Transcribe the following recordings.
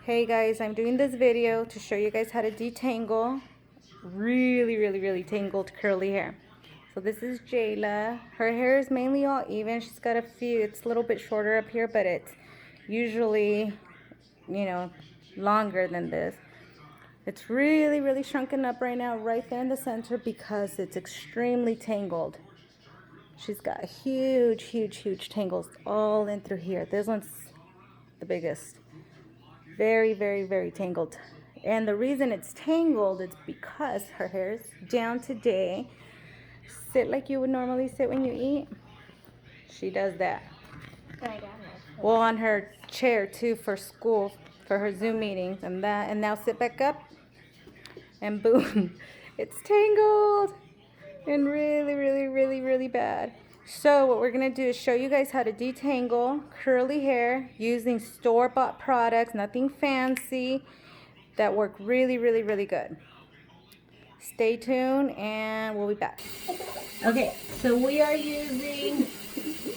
Hey guys, I'm doing this video to show you guys how to detangle really tangled curly hair. So this is Jayla. Her hair is mainly all even. She's got a few, it's a little bit shorter up here, but it's usually, longer than this. It's really shrunken up right now, right there in the center, because it's extremely tangled. She's got huge tangles all in through here. This one's the biggest. Very tangled. And the reason it's tangled is because her hair is down today. Sit like you would normally sit when you eat. She does that. Well, on her chair too for school, for her Zoom meetings and that. And now sit back up and boom, it's tangled and really bad. So what we're gonna do is show you guys how to detangle curly hair using store-bought products, nothing fancy, that work really good. Stay tuned and we'll be back. Okay, so we are using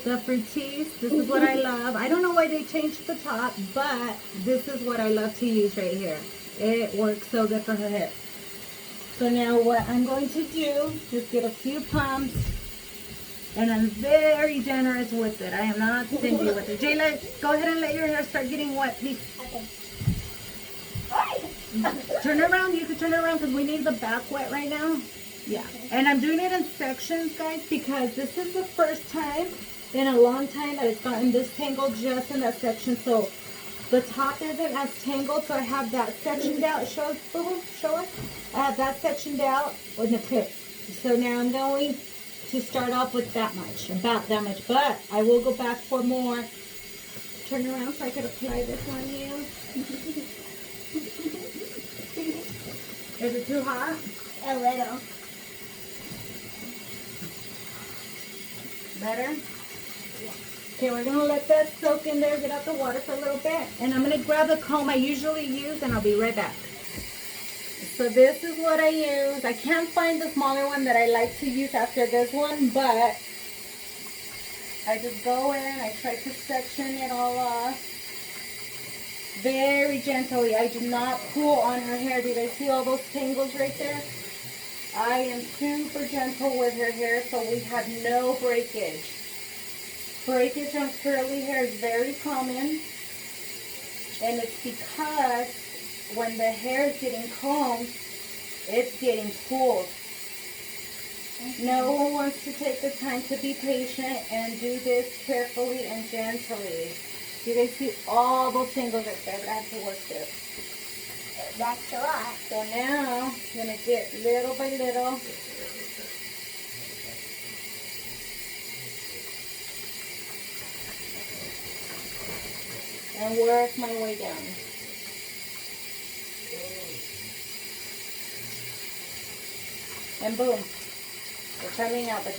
the Fructis. This is what I love. I don't know why they changed the top, but this is what I love to use right here. It works so good for her hair. So now what I'm going to do is get a few pumps, and I'm very generous with it. I am not stingy with it. Jayla, go ahead and let your hair start getting wet, please. Turn around. You can turn around because we need the back wet right now. Yeah. And I'm doing it in sections, guys, because this is the first time in a long time that it's gotten this tangled just in that section. So the top isn't as tangled, so I have that section down. Show us. I have that section down with the tip. So now I'm going to start off with that much, about that much. But I will go back for more. Turn around so I can apply this on you. Is it too hot? A little. Better? Yeah. Okay, we're going to let that soak in there, get out the water for a little bit. And I'm going to grab the comb I usually use, and I'll be right back. So this is what I use. I can't find the smaller one that I like to use after this one, but I just go in, I try to section it all off. Very gently. I do not pull on her hair. Do you guys see all those tangles right there? I am super gentle with her hair, so we have no breakage. Breakage on curly hair is very common, and it's because when the hair is getting combed, it's getting pulled. No one wants to take the time to be patient and do this carefully and gently. You guys see all those tangles right there that I have to work through. That's a lot. So now, I'm going to get little by little. And work my way down. And boom. They're coming out, but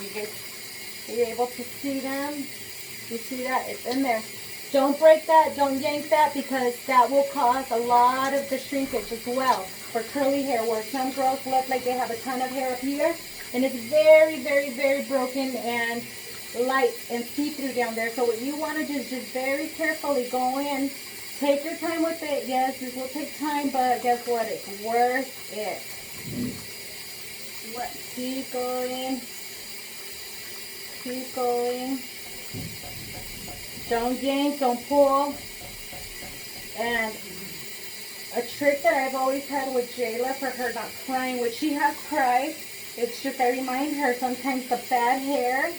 you're able to see them. You see that? It's in there. Don't break that, don't yank that, because that will cause a lot of the shrinkage as well for curly hair, where some girls look like they have a ton of hair up here, and it's very broken and light and see-through down there. So what you want to do is just very carefully go in, take your time with it. Yes, this will take time, but guess what? It's worth it. Keep going. Keep going. Don't yank, don't pull. And a trick that I've always had with Jayla for her not crying, which she has cried, it's just I remind her sometimes the bad hair,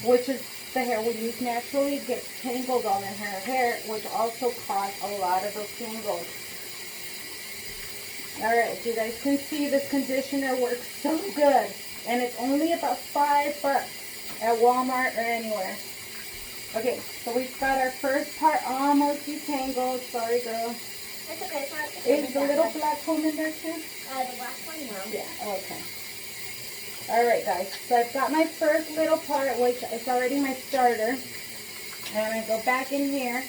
which is the hair we use naturally, gets tangled all in her hair, which also cause a lot of those tangles. Alright, you guys can see this conditioner works so good. And it's only about $5 at Walmart or anywhere. Okay, so we've got our first part almost detangled. Sorry, girl. That's okay. Is the little black comb in there too? The black one, no. Yeah, okay. Alright, guys. So I've got my first little part, which is already my starter. And I'm going to go back in here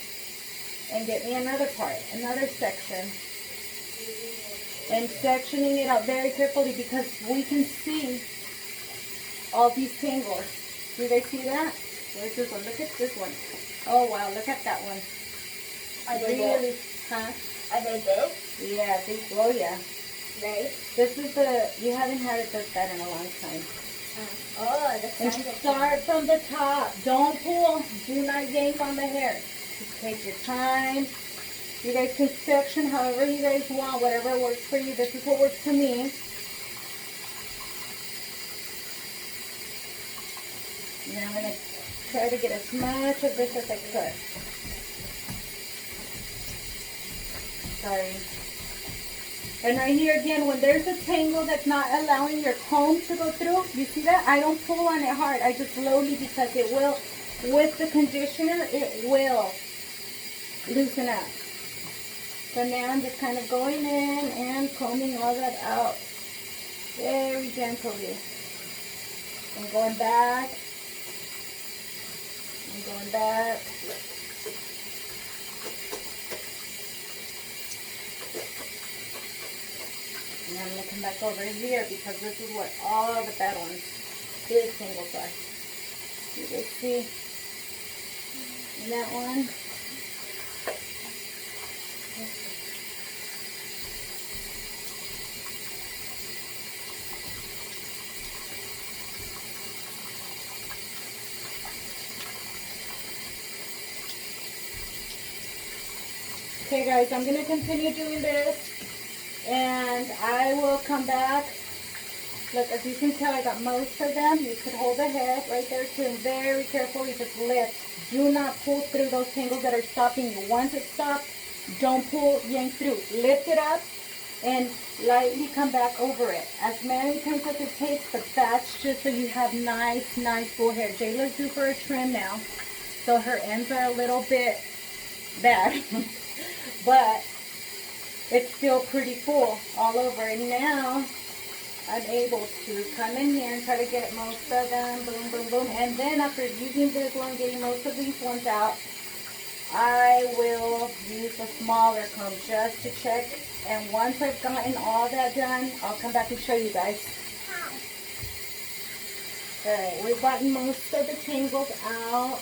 and get me another part, another section. And sectioning it out very carefully because we can see all these tangles. Do they see that? Where's this one? Look at this one. Oh, wow. Look at that one. Really, huh? Are they big? Yeah, big. Oh yeah. Right. This is you haven't had it this bad in a long time. Oh, the And size of start from the top. Don't pull. Do not yank on the hair. Just take your time. You guys can section however you guys want, whatever works for you. This is what works for me. Now I'm going to try to get as much of this as I could. Sorry. And right here again, when there's a tangle that's not allowing your comb to go through, you see that? I don't pull on it hard. I just slowly, because it will, with the conditioner, it will loosen up. So now I'm just kind of going in and combing all that out very gently. I'm going back. I'm going back. And I'm going to come back over here because this is what all the bad ones, big tangles are. You guys see in that one? Okay guys, I'm going to continue doing this and I will come back. Look, as you can tell, I got most of them. You could hold the hair right there too, and very carefully just lift. Do not pull through those tangles that are stopping you. Once it stops, don't pull, yank through. Lift it up and lightly come back over it. As many times as it takes, but that's just so you have nice full hair. Jayla's due for a trim now, so her ends are a little bit bad. But it's still pretty full all over. And now I'm able to come in here and try to get most of them, boom, boom, boom. And then after using this one, getting most of these ones out, I will use a smaller comb just to check. And once I've gotten all that done, I'll come back and show you guys. Alright, we've gotten most of the tangles out.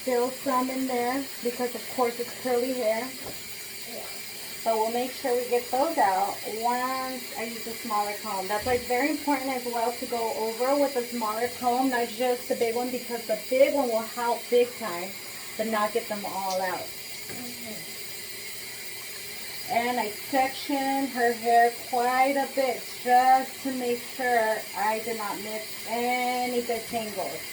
Still some in there because of course it's curly hair. So we'll make sure we get those out once I use a smaller comb. That's why it's very important as well to go over with a smaller comb, not just the big one, because the big one will help big time, but not get them all out. And I section her hair quite a bit just to make sure I did not miss any good tangles.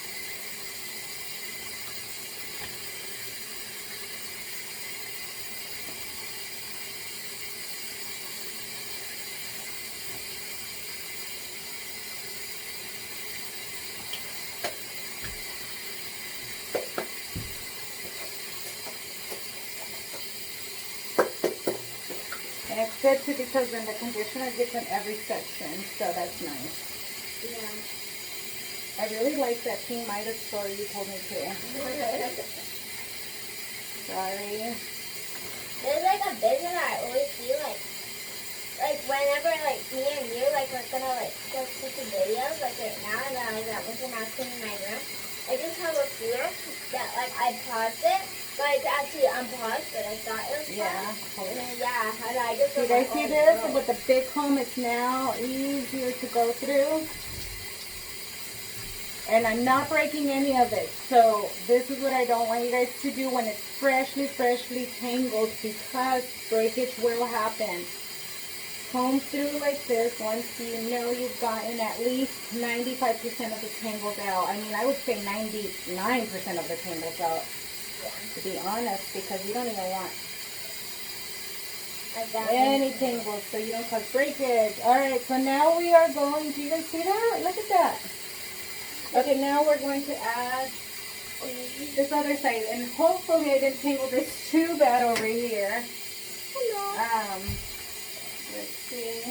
And it's good too because then the conditioner gets in every section, so that's nice. Yeah. I really like that King Midas story you told me today. Sorry. There's like a vision I always see, like whenever like me and you like we're gonna like go taking videos like right now, and then I got one out in my room. I just have a fear that like I paused it, but it's actually unpaused, but I thought it was paused. Yeah. And then yeah, and I just You guys see this? With the big comb, it's now easier to go through. And I'm not breaking any of it. So this is what I don't want you guys to do when it's freshly tangled, because breakage will happen. Comb through like this once you know you've gotten at least 95% of the tangles out. I mean, I would say 99% of the tangles out, to be honest, because you don't even want any tangles so you don't cause breakage. Alright, so now we are going, do you guys see that? Look at that. Okay, now we're going to add this other side, and hopefully I didn't tangle this too bad over here. Let's see.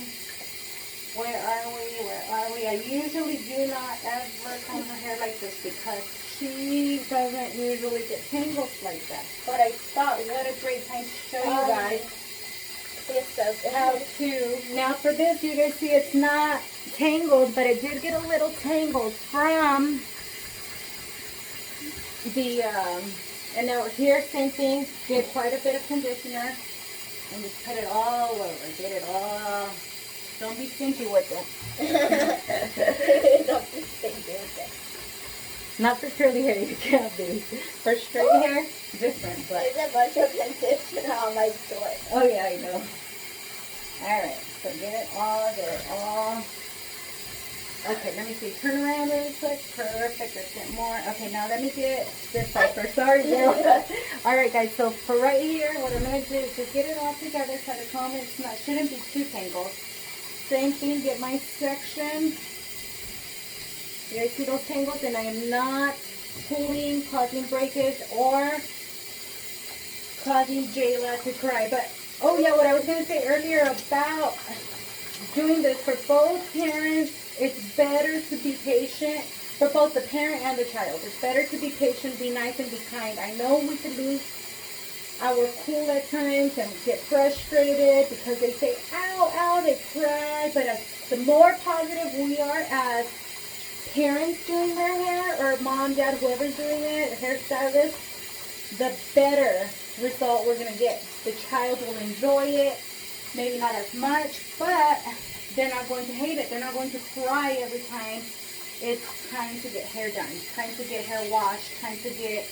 Where are we? I usually do not ever comb her hair like this because she doesn't usually get tangles like that. But I thought, what a great time to show you guys how to. Now for this, you guys see it's not tangled, but it did get a little tangled from the, and now here, same thing, did quite a bit of conditioner. And just put it all over. Get it all. Don't be stingy with it. Don't be stingy with it. Not for curly hair, you can't be. For straight hair, different. But There's a bunch of conditioner on my shorts. oh yeah, I know. Alright, so get it all, get it all. Okay, let me see. Turn around really quick. Perfect. Let's get more. Okay, now let me get this side first. Sorry, girl. Alright, guys. So for right here, what I'm going to do is just get it all together. Try to comb it. It's not, shouldn't be too tangled. Same thing. Get my section. You guys see those tangles? And I am not pulling, causing breakage, or causing Jayla to cry. But, oh yeah, what I was going to say earlier about doing this for both parents, it's better to be patient for both the parent and the child. It's better to be patient, be nice, and be kind. I know we could lose our cool at times and get frustrated because they say, ow, ow, they cry. But the more positive we are as parents doing their hair, or mom, dad, whoever's doing it, hairstylist, the better result we're going to get. The child will enjoy it. Maybe not as much, but they're not going to hate it. They're not going to cry every time it's time to get hair done, time to get hair washed, time to get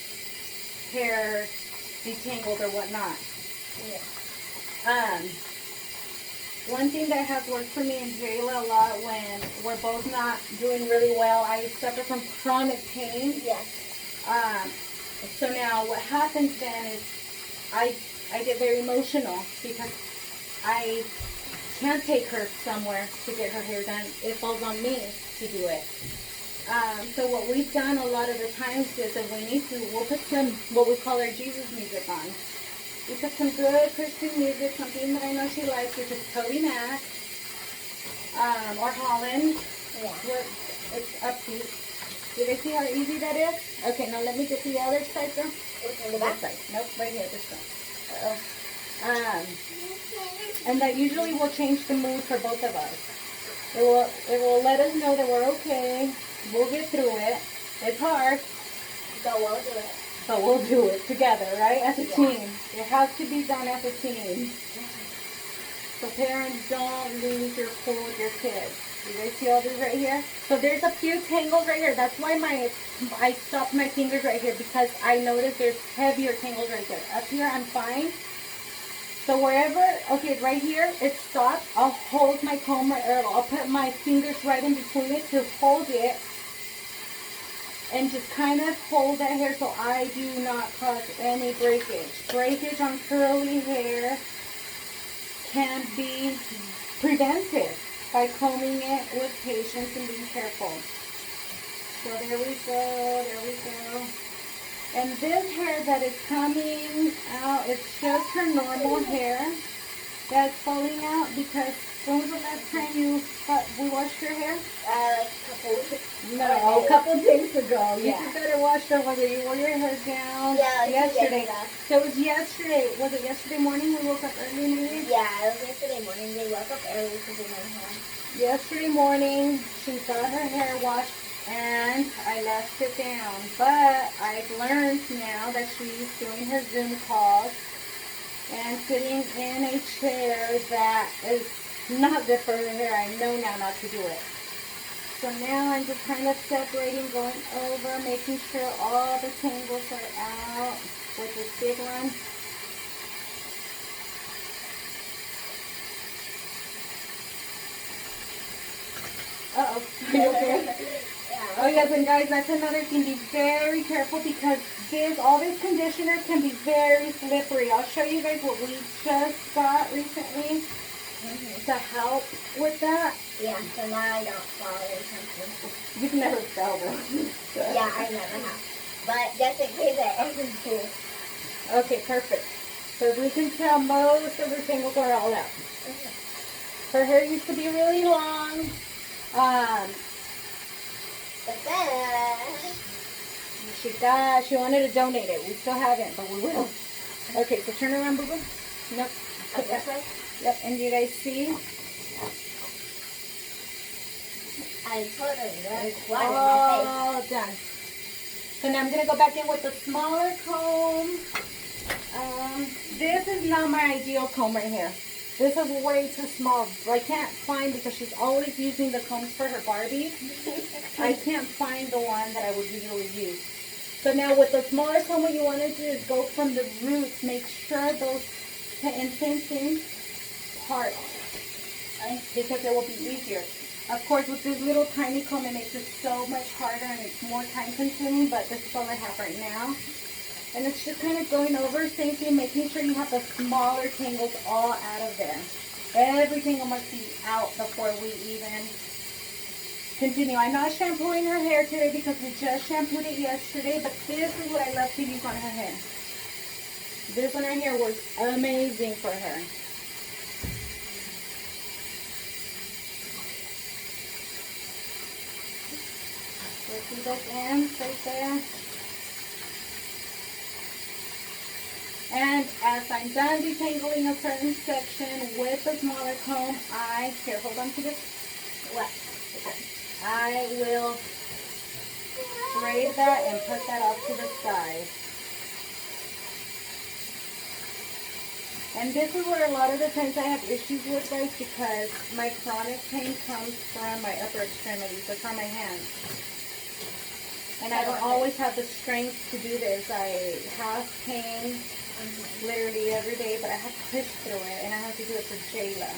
hair detangled or whatnot. Yeah. One thing that has worked for me and Jayla a lot when we're both not doing really well, I suffer from chronic pain. Yeah. So now what happens then is I get very emotional because I can't take her somewhere to get her hair done. It falls on me to do it. So what we've done a lot of the times is if we need to, we'll put some, what we call our Jesus music on. We put some good Christian music, something that I know she likes, which is Cody Mack, or Holland. Yeah. It's up to you. Do they see how easy that is? Okay, now let me get the other side, girl. In the back? This side. Nope, right here, this one. And that usually will change the mood for both of us. It will let us know that we're okay. We'll get through it. It's hard, So we'll do it. but we'll do it together, right? As a Yeah. team. It has to be done as a team. So parents, don't lose your cool with your kids. You guys see all these right here? So there's a few tangles right here. That's why I stopped my fingers right here, because I noticed there's heavier tangles right there. Up here, I'm fine. So wherever, okay, right here, it stopped. I'll hold my comb, or I'll put my fingers right in between it to hold it. And just kind of hold that hair so I do not cause any breakage. Breakage on curly hair can be prevented by combing it with patience and being careful. So there we go, there we go. And this hair that is coming out, it's just her normal hair that's falling out, because when was the last time we washed your hair? Like a couple weeks. No, a couple days ago. Yeah. You better wash them whether you wore your hair down. Yeah, like yesterday. yesterday. So it was yesterday. Was it yesterday morning we woke up early maybe? Yeah, it was yesterday morning. They woke up early to do my hair. Yesterday morning, she got her hair washed and I left it down. But I've learned now that she's doing her Zoom calls and sitting in a chair that is not good for her hair. I know now not to do it. So now I'm just kind of separating, going over, making sure all the tangles are out with this big one. Uh-oh. Are you okay? Yeah. Oh yes, and guys, that's another thing. Be very careful, because all this conditioner can be very slippery. I'll show you guys what we just got recently to help with that. Yeah, so now I don't fall or something. You've never fell though. Yeah, I never have. But just in case I ever do. Okay, perfect. So we can tell most of her tangles are all out. Her hair used to be really long. But then, She wanted to donate it. We still haven't, but we will. Okay, so turn around, boo-boo. Nope. up this way, Yep, and you guys see? I totally got water in my All done. So now I'm going to go back in with the smaller comb. This is not my ideal comb right here. This is way too small. I can't find, because she's always using the combs for her Barbie. I can't find the one that I would usually use. So now with the smaller comb, what you want to do is go from the roots. Make sure those same part, because it will be easier. Of course, with this little tiny comb, it makes it so much harder and it's more time consuming, but this is all I have right now. And it's just kind of going over, same thing, making sure you have the smaller tangles all out of there. Every tangle must be out before we even continue. I'm not shampooing her hair today because we just shampooed it yesterday, but this is what I love to use on her hair. This on her hair works amazing for her. Let's see those ends right there. And as I'm done detangling a certain section with the smaller comb, here, hold on to this. What? I will braid that and put that off to the side. And this is where a lot of the times I have issues with, guys, because my chronic pain comes from my upper extremities, so from my hands. And I don't always have the strength to do this. I have pain literally every day, but I have to push through it, and I have to do it for Jayla.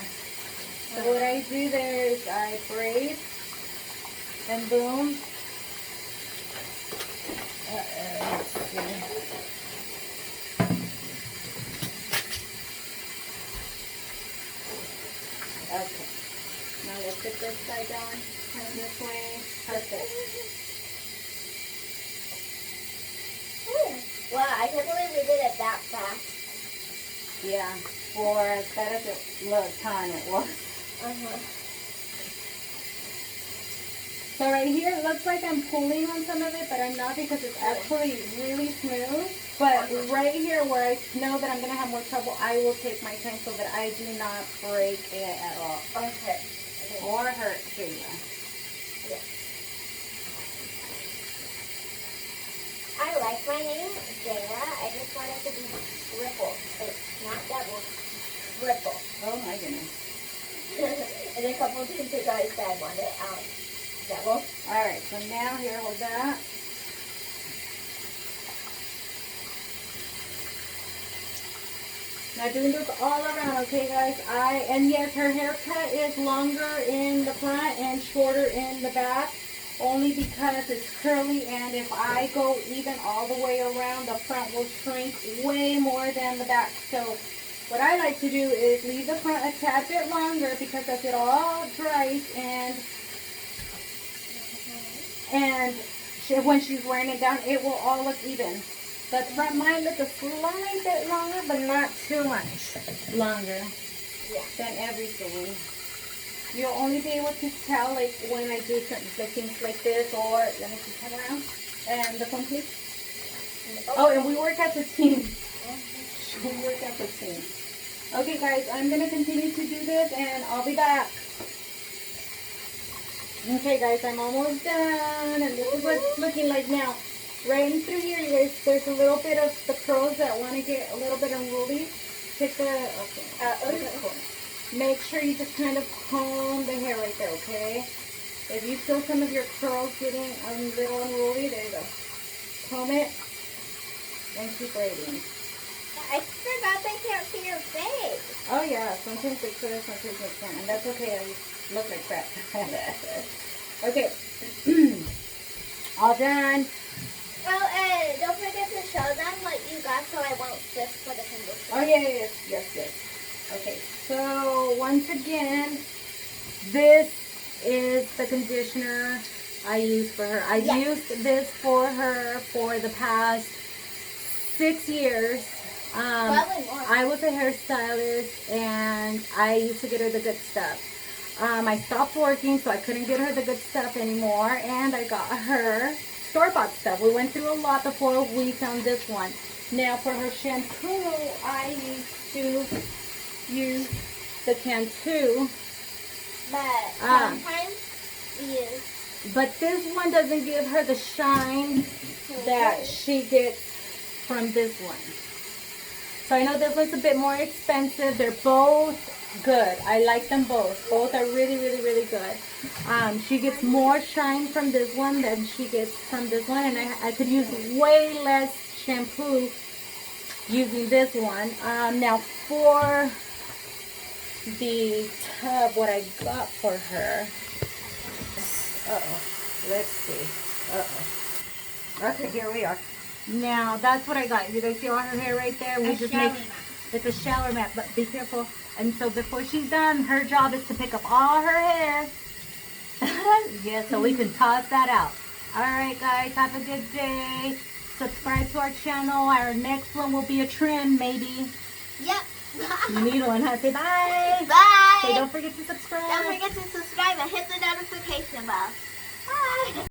So what I do there is I braid, and boom. Let's see. Okay. Now let's get this side down, turn this way. Perfect. Wow, I can't believe we did it that fast. Yeah, for as bad as it looked, it was. So right here, it looks like I'm pulling on some of it, but I'm not, because it's actually really smooth. But right here where I know that I'm going to have more trouble, I will take my time so that I do not break it at all. Okay. Or hurt Jayla. Yeah. I like my name, Jayla. I just want it to be triple. It's not double, triple. Oh my goodness. And a couple of times ago I said I wanted double. Alright, so now here, hold that. Now doing this all around, okay guys? And yes, her haircut is longer in the front and shorter in the back. Only because it's curly, and if I go even all the way around, the front will shrink way more than the back. So what I like to do is leave the front a tad bit longer, because as it all dries and when she's wearing it down, it will all look even. The front might look a slight bit longer, but not too much longer than everything. You'll only be able to tell, like, when I do certain things like this, or let me just turn around. And the phone, please. Oh, and we work as a team. We work as a team. Okay, guys, I'm gonna continue to do this, and I'll be back. Okay, guys, I'm almost done, and this is what it's looking like now. Right in through here, you guys, there's a little bit of the curls that want to get a little bit unruly. Take the Make sure you just kind of comb the hair right there, okay? If you feel some of your curls getting a little unruly, there you go. Comb it and keep braiding. I forgot they can't see your face. Oh yeah, sometimes they could, sometimes they can't, and that's okay. I look like crap. Okay, all done. Oh, don't forget to show them what you got so I won't sift for the conditioner. Oh yeah, yes. Okay, so once again, this is the conditioner I use for her. I've used this for her for the past 6 years. Probably more. I was a hairstylist, and I used to get her the good stuff. I stopped working, so I couldn't get her the good stuff anymore, and I got her store-bought stuff. We went through a lot before we found this one. Now, for her shampoo, I used to use the Cantu. But sometimes we use. But this one doesn't give her the shine that she gets from this one. So I know this one's a bit more expensive. They're both good. I like them both. Both are really, really, really good. She gets more shine from this one than she gets from this one, and I could use way less shampoo using this one. Now for the tub, what I got for her. Uh-oh. Let's see. Uh-oh. Okay, here we are. Now, that's what I got. You guys see all her hair right there? We just make it's a shower mat, but be careful. And so before she's done, her job is to pick up all her hair. Yeah, so we can toss that out. All right, guys, have a good day. Subscribe to our channel. Our next one will be a trim, maybe. Yep. You need one, huh? Say bye. Bye. Say don't forget to subscribe. Don't forget to subscribe and hit the notification bell. Bye.